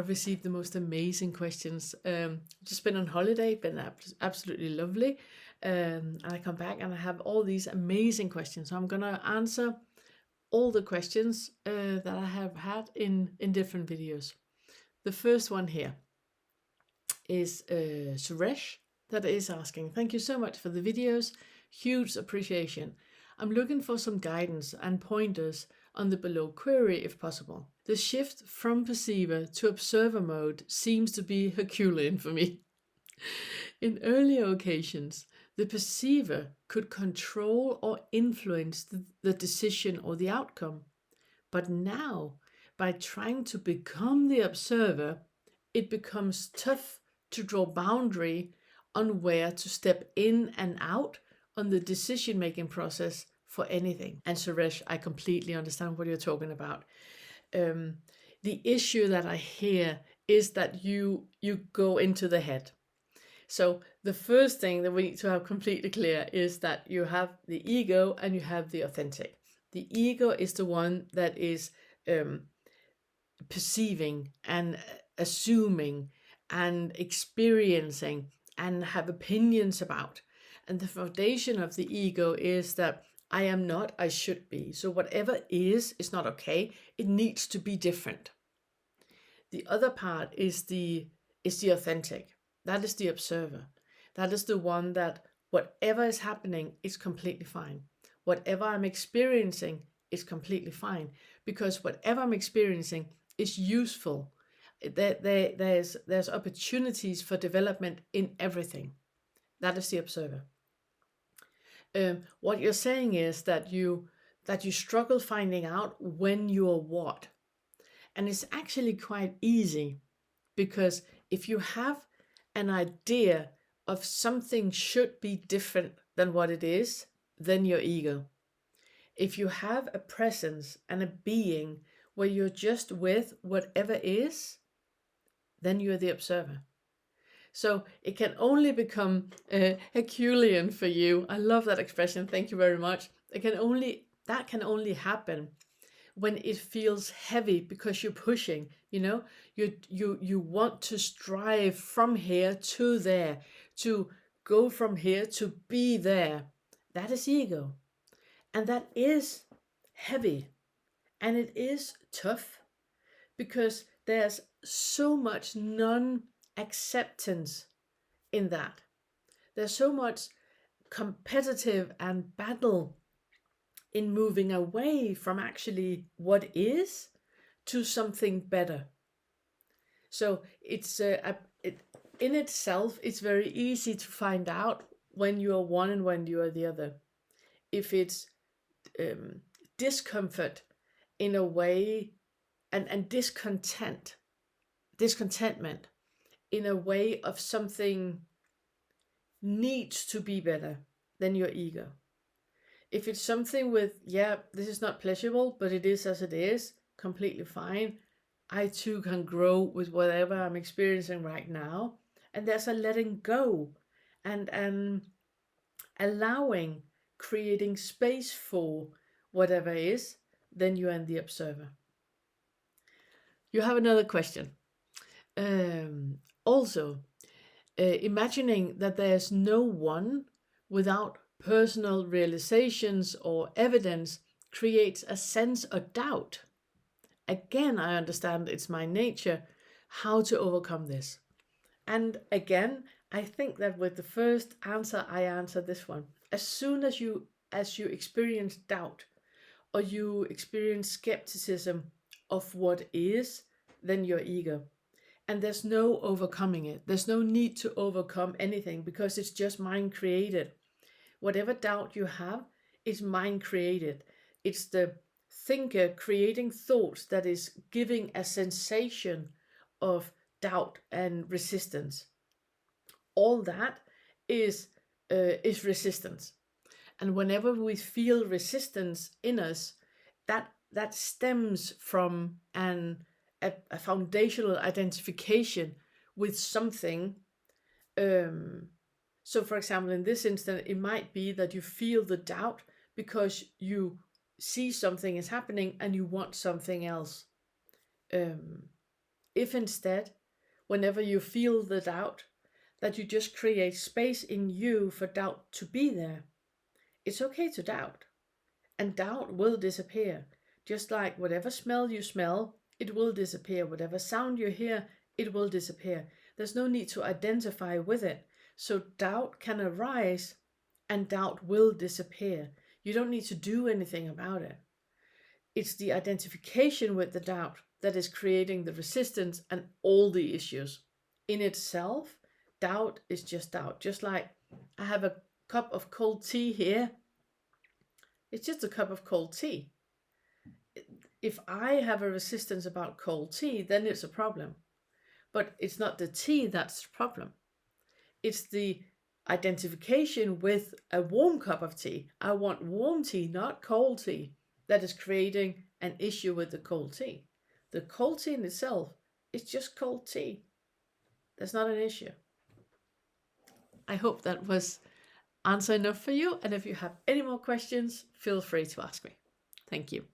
I've received the most amazing questions. Just been on holiday, been absolutely lovely. And I come back and I have all these amazing questions. So I'm gonna answer all the questions that I have had in different videos. The first one here is Suresh that is asking, thank you so much for the videos, huge appreciation. I'm looking for some guidance and pointers on the below query if possible. The shift from perceiver to observer mode seems to be herculean for me. In earlier occasions, the perceiver could control or influence the decision or the outcome. But now, by trying to become the observer, it becomes tough to draw boundary on where to step in and out on the decision-making process for anything. And Suresh, I completely understand what you're talking about. The issue that I hear is that you go into the head. So the first thing that we need to have completely clear is that you have the ego and you have the authentic. The ego is the one that is perceiving and assuming and experiencing and have opinions about. And the foundation of the ego is that I am not, I should be. So whatever is not okay. It needs to be different. The other part is the authentic. That is the observer. That is the one that whatever is happening is completely fine. Whatever I'm experiencing is completely fine, because whatever I'm experiencing is useful. There's opportunities for development in everything. That is the observer. What you're saying is that you struggle finding out when you're what. And it's actually quite easy, because if you have an idea of something should be different than what it is, then your ego. If you have a presence and a being where you're just with whatever is, then you're the observer. So it can only become herculean for you. I love that expression. Thank you very much. That can only happen when it feels heavy, because you're pushing, you want to strive from here to there, to go from here to be there. That is ego. And that is heavy. And it is tough, because there's so much non-acceptance in that. There's so much competitive and battle in moving away from actually what is to something better. So it's in itself, it's very easy to find out when you are one and when you are the other. If it's discomfort in a way, and discontentment in a way of something needs to be better, then your ego. If it's something with, this is not pleasurable, but it is as it is, completely fine. I too can grow with whatever I'm experiencing right now. And there's a letting go and allowing, creating space for whatever is, then you are the observer. You have another question. Also, imagining that there's no one without personal realizations or evidence creates a sense of doubt. Again, I understand it's my nature. How to overcome this? And again, I think that with the first answer, I answered this one. As soon as you experience doubt, or you experience skepticism of what is, then your ego. And there's no overcoming it. There's no need to overcome anything, because it's just mind created. Whatever doubt you have is mind created. It's the thinker creating thoughts that is giving a sensation of doubt and resistance. All that is resistance. And whenever we feel resistance in us, that stems from a foundational identification with something. So for example, in this instance, it might be that you feel the doubt because you see something is happening and you want something else. If instead, whenever you feel the doubt, that you just create space in you for doubt to be there, it's okay to doubt. And doubt will disappear. Just like whatever smell you smell, it will disappear. Whatever sound you hear, it will disappear. There's no need to identify with it. So doubt can arise and doubt will disappear. You don't need to do anything about it. It's the identification with the doubt that is creating the resistance and all the issues. In itself, doubt is just doubt. Just like I have a cup of cold tea here, it's just a cup of cold tea. If I have a resistance about cold tea, then it's a problem. But it's not the tea that's the problem. It's the identification with a warm cup of tea. I want warm tea, not cold tea, that is creating an issue with the cold tea. The cold tea in itself is just cold tea. That's not an issue. I hope that was answer enough for you. And if you have any more questions, feel free to ask me. Thank you.